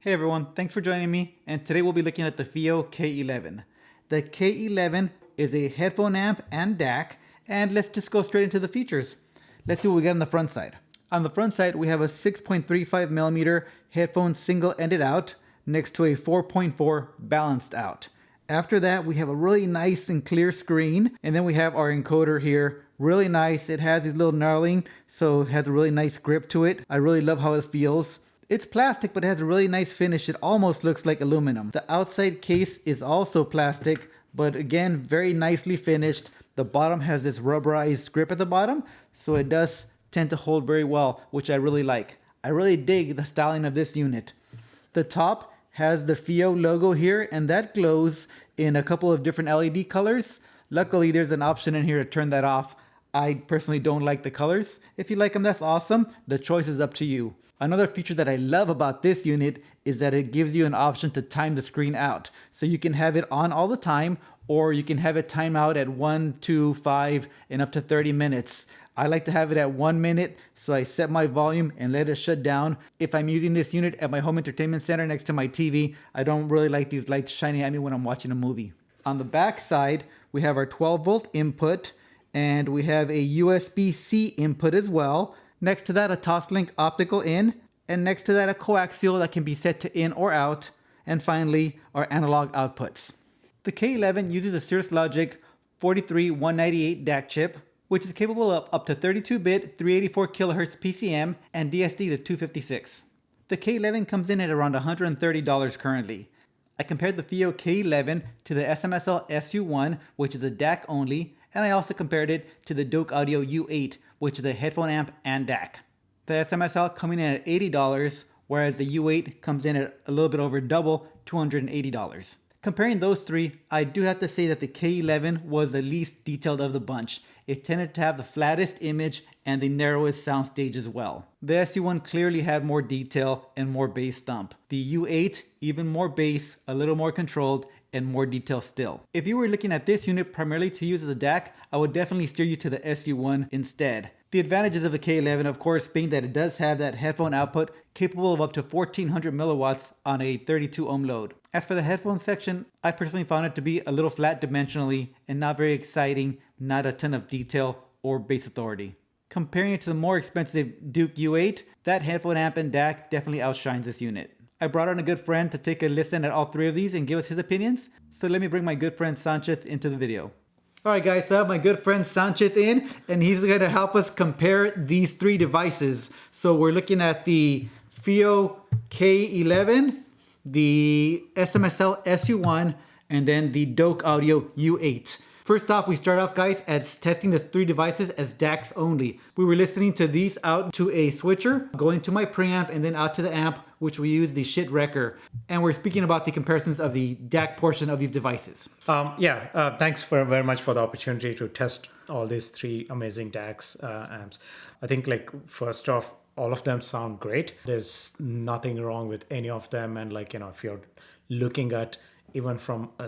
Hey everyone, thanks for joining me, and today we'll be looking at the FiiO K11. The K11 is a headphone amp and DAC, and let's just go straight into the features. Let's see what we got on the front side. On the front side, we have a 6.35mm headphone single-ended out next to a 4.4 balanced out. After that, we have a really nice and clear screen, and then we have our encoder here. Really nice. It has these little knurling, so it has a really nice grip to it. I really love how it feels. It's plastic, but it has a really nice finish. It almost looks like aluminum. The outside case is also plastic, but again, very nicely finished. The bottom has this rubberized grip at the bottom, so it does tend to hold very well, which I really like. I really dig the styling of this unit. The top has the FiiO logo here, and that glows in a couple of different LED colors. Luckily, there's an option in here to turn that off. I personally don't like the colors. If you like them, that's awesome. The choice is up to you. Another feature that I love about this unit is that it gives you an option to time the screen out. So you can have it on all the time, or you can have it time out at 1, 2, 5, and up to 30 minutes. I like to have it at 1 minute, so I set my volume and let it shut down. If I'm using this unit at my home entertainment center next to my TV, I don't really like these lights shining at me when I'm watching a movie. On the back side, we have our 12-volt input, and we have a USB-C input as well. Next to that, a Toslink optical in, and next to that, a coaxial that can be set to in or out, and finally, our analog outputs. The K11 uses a Cirrus Logic 43198 DAC chip, which is capable of up to 32-bit 384 kHz PCM and DSD to 256. The K11 comes in at around $130 currently. I compared the FiiO K11 to the SMSL SU-1, which is a DAC only, and I also compared it to the Douk Audio U8, which is a headphone amp and DAC. The SMSL coming in at $80, whereas the U8 comes in at a little bit over double, $280. Comparing those three, I do have to say that the K11 was the least detailed of the bunch. It tended to have the flattest image and the narrowest soundstage as well. The SU-1 clearly had more detail and more bass thump. The U8, even more bass, a little more controlled, and more detail still. If you were looking at this unit primarily to use as a DAC, I would definitely steer you to the SU-1 instead. The advantages of the K11, of course, being that it does have that headphone output capable of up to 1400 milliwatts on a 32 ohm load. As for the headphone section, I personally found it to be a little flat dimensionally and not very exciting, not a ton of detail or bass authority. Comparing it to the more expensive Douk U8, that headphone amp and DAC definitely outshines this unit. I brought on a good friend to take a listen at all three of these and give us his opinions, so let me bring my good friend Sanchith into the video. Alright guys, so I have my good friend Sanchith in, and he's going to help us compare these three devices. So we're looking at the FiiO K11, the SMSL SU-1, and then the Douk Audio U8. First off, we start off, guys, as testing the three devices as DACs only. We were listening to these out to a switcher, going to my preamp, and then out to the amp, which we use the shit wrecker. And we're speaking about the comparisons of the DAC portion of these devices. Thanks very much for the opportunity to test all these three amazing DACs amps. I think, first off, all of them sound great. There's nothing wrong with any of them. And if you're looking at even from a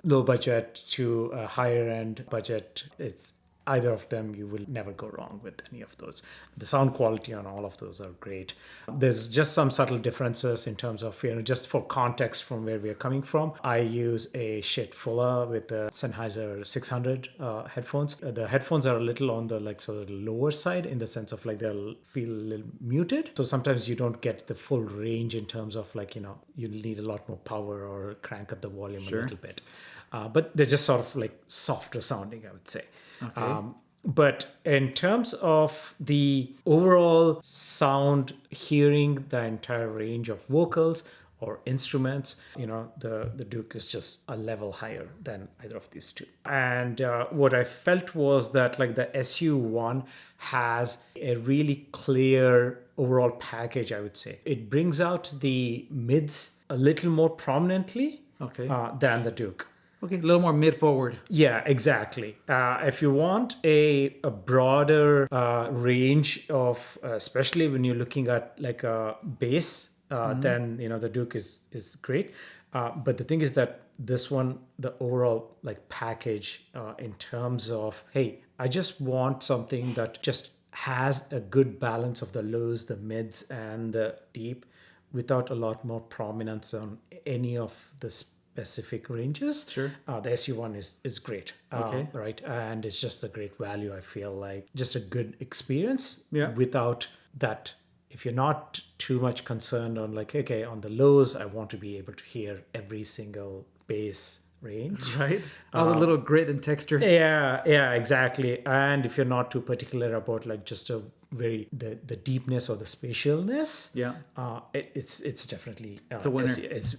low budget to a higher end budget, it's either of them, you will never go wrong with any of those. The sound quality on all of those are great. There's just some subtle differences in terms of, just for context from where we're coming from. I use a shit fuller with the Sennheiser 600 headphones. The headphones are a little on the sort of lower side in the sense of they'll feel a little muted. So sometimes you don't get the full range in terms of you need a lot more power or crank up the volume a little bit. But they're just sort of softer sounding, I would say. Okay. But in terms of the overall sound, hearing the entire range of vocals or instruments, the Douk is just a level higher than either of these two. And what I felt was that the SU-1 has a really clear overall package, I would say. It brings out the mids a little more prominently than the Douk. Okay, a little more mid-forward. Yeah, exactly. If you want a broader range of, especially when you're looking at a bass, then the Douk is great. But the thing is that this one, the overall package in terms of, hey, I just want something that just has a good balance of the lows, the mids, and the deep, without a lot more prominence on any of the specific ranges. Sure. The SU-1 is great. Okay. Right. And it's just a great value. I feel like just a good experience. Yeah. Without that, if you're not too much concerned on like, okay, on the lows, I want to be able to hear every single bass range. Right. All the little grit and texture. Yeah, exactly. And if you're not too particular about like just a very the deepness or the spatialness, it's definitely it's a winner.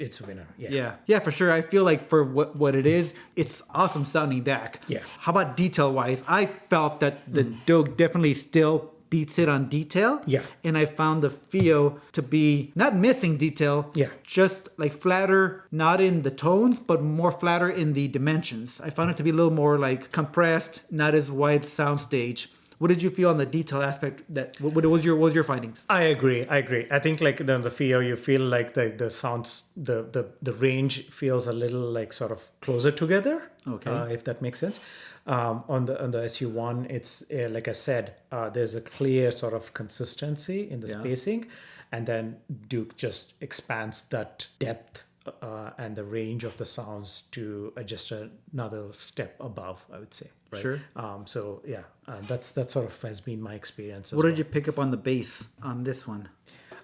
It's a winner. Yeah. Yeah, for sure. I feel like for what it is, it's awesome sounding DAC. Yeah. How about detail wise? I felt that the Douk definitely still beats it on detail. Yeah. And I found the FiiO to be not missing detail. Yeah. Just like flatter, not in the tones, but more flatter in the dimensions. I found it to be a little more like compressed, not as wide soundstage. What did you feel on the detail aspect? What was your findings? I agree. I think like the FiiO, you feel like the sounds, the range feels a little like sort of closer together. Okay. If that makes sense. On the SU-1, it's like I said, there's a clear sort of consistency in the spacing, and then Douk just expands that depth and the range of the sounds to just another step above, I would say. Right? Sure. So yeah, that sort of has been my experience. What did you pick up on the bass on this one?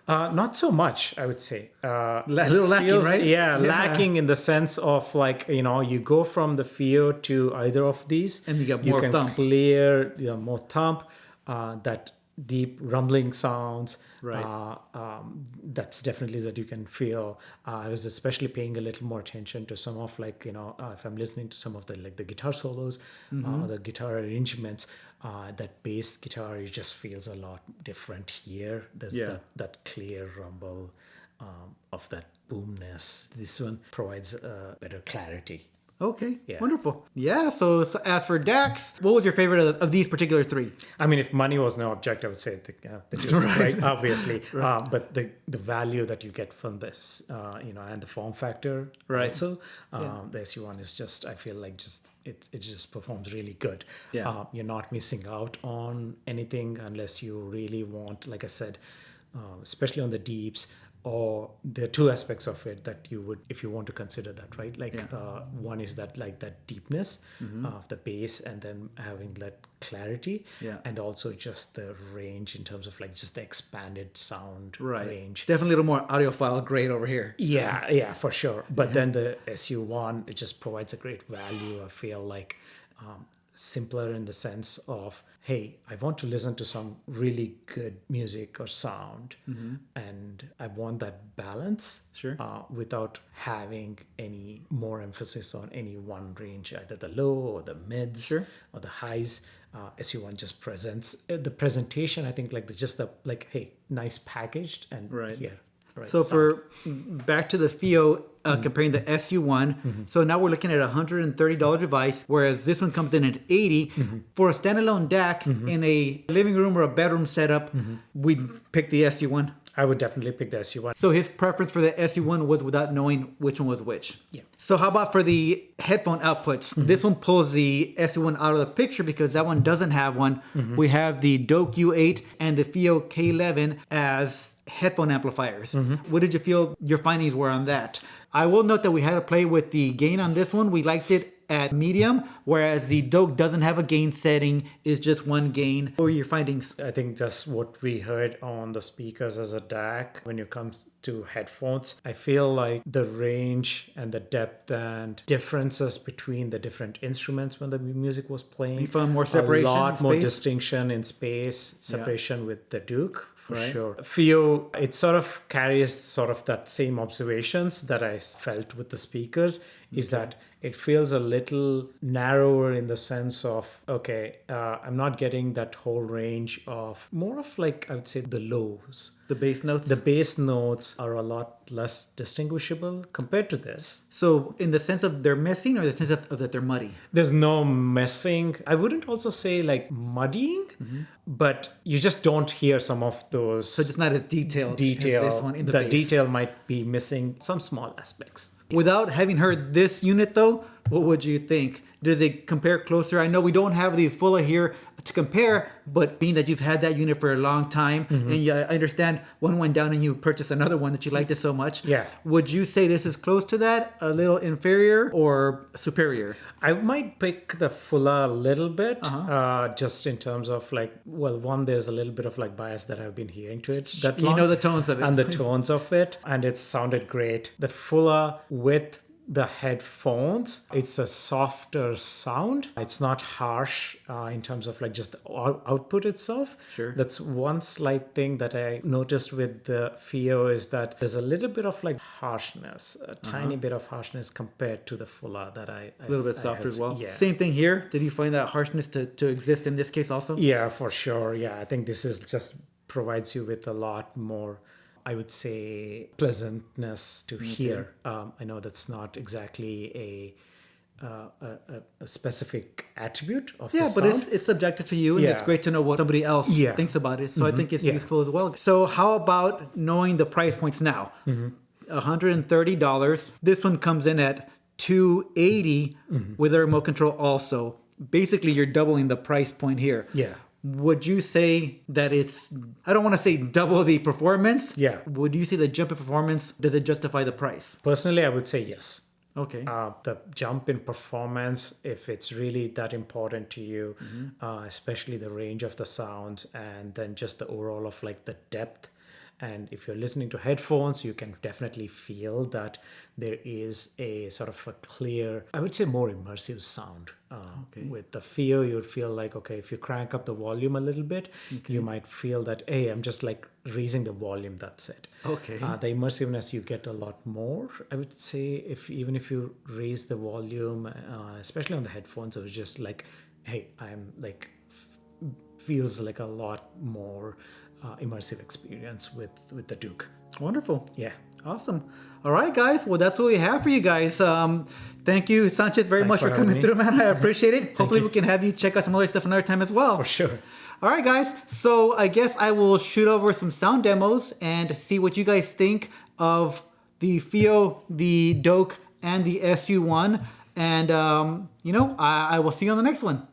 Not so much, I would say. A little lacking, right? Yeah, lacking in the sense of like, you go from the FiiO to either of these. And you get more thump. Clear, more thump, that deep rumbling sounds. Right. That's definitely that you can feel. I was especially paying a little more attention to some of like, if I'm listening to some of the like the guitar solos, or the guitar arrangements, that bass guitar, it just feels a lot different here. There's that clear rumble of that boomness. This one provides better clarity. Okay, Yeah. wonderful. Yeah, so as for DACs, what was your favorite of these particular three? I mean, if money was no object, I would say the Douk, right? Obviously. But the value that you get from this, and the form factor, Right. also, the SU-1 is just, I feel like it just performs really good. Yeah. You're not missing out on anything unless you really want, like I said, especially on the deeps. Or there are two aspects of it that you would, if you want to consider that, right? Like one is that like that deepness of the bass, and then having that clarity, and also just the range in terms of like just the expanded sound range. Definitely a little more audiophile grade over here. Yeah, for sure. But then the SU-1, it just provides a great value. I feel like simpler in the sense of, hey, I want to listen to some really good music or sound, and I want that balance, without having any more emphasis on any one range, either the low or the mids or the highs. SU-1 just presents the presentation. I think like hey, nice packaged and here. Right. So for back to the FiiO, comparing the SU-1, so now we're looking at a $130 device, whereas this one comes in at $80. For a standalone DAC in a living room or a bedroom setup, we'd pick the SU-1. I would definitely pick the SU-1. So his preference for the SU-1 was without knowing which one was which. Yeah. So how about for the headphone outputs? This one pulls the SU-1 out of the picture because that one doesn't have one. We have the Douk U8 and the FiiO K11 as headphone amplifiers. What did you feel your findings were on that? I will note that we had to play with the gain on this one. We liked it at medium, whereas the Douk doesn't have a gain setting, is just one gain. What were your findings? I think just what we heard on the speakers as a DAC when it comes to headphones. I feel like the range and the depth and differences between the different instruments when the music was playing. You found more separation, a lot more space? distinction in space, separation with the Douk. For Right. sure. FiiO, it sort of carries sort of that same observations that I felt with the speakers, is that it feels a little narrower in the sense of, I'm not getting that whole range of more of like, I would say the lows. The bass notes? The bass notes are a lot less distinguishable compared to this. So in the sense of they're missing, or the sense of that they're muddy? There's no messing. I wouldn't also say like muddying, but you just don't hear some of those. So just not as detailed as this one in the bass. Detail might be missing some small aspects. Without having heard this unit though, what would you think? Does it compare closer? I know we don't have the full here to compare, but being that you've had that unit for a long time, and I understand one went down and you purchased another one that you liked it so much. Yeah. Would you say this is close to that, a little inferior or superior? I might pick the Fuller a little bit, just in terms of like, well, one, there's a little bit of like bias that I've been hearing to it. That You know the tones of it. and the tones of it, and it sounded great. The Fuller with the headphones, it's a softer sound. It's not harsh in terms of like just the output itself. Sure. That's one slight thing that I noticed with the FiiO is that there's a little bit of like harshness, a tiny bit of harshness compared to the Fuller that I A little bit softer as well. Yeah. Same thing here. Did you find that harshness to exist in this case also? Yeah, for sure. Yeah, I think this is just provides you with a lot more, I would say, pleasantness to hear. I know that's not exactly a specific attribute of the Yeah, but sound. it's subjective to you, and it's Yeah. great to know what somebody else Yeah. thinks about it. So I think it's Yeah. useful as well. So how about knowing the price points now? $130. This one comes in at $280 with a remote control also. Basically, you're doubling the price point here. Yeah. Would you say that it's, I don't want to say double the performance. Yeah. Would you say the jump in performance, does it justify the price? Personally, I would say yes. Okay. The jump in performance, if it's really that important to you, especially the range of the sounds, and then just the overall of like the depth. And if you're listening to headphones, you can definitely feel that there is a sort of a clear, I would say more immersive sound. With the FiiO, you'd feel like, okay, if you crank up the volume a little bit, you might feel that, hey, I'm just like raising the volume, that's it. Okay. The immersiveness you get a lot more. I would say even if you raise the volume, especially on the headphones, it was just like, hey, I'm like, feels like a lot more immersive experience with the Douk. Wonderful. Yeah. Awesome. All right, guys. Well, that's what we have for you guys. Thank you, Sanchith, very much for for having coming me. through, man. I appreciate it. Hopefully, we can have you check out some other stuff another time as well. For sure. All right, guys. So I guess I will shoot over some sound demos and see what you guys think of the FiiO, the Douk, and the SU-1. And, I will see you on the next one.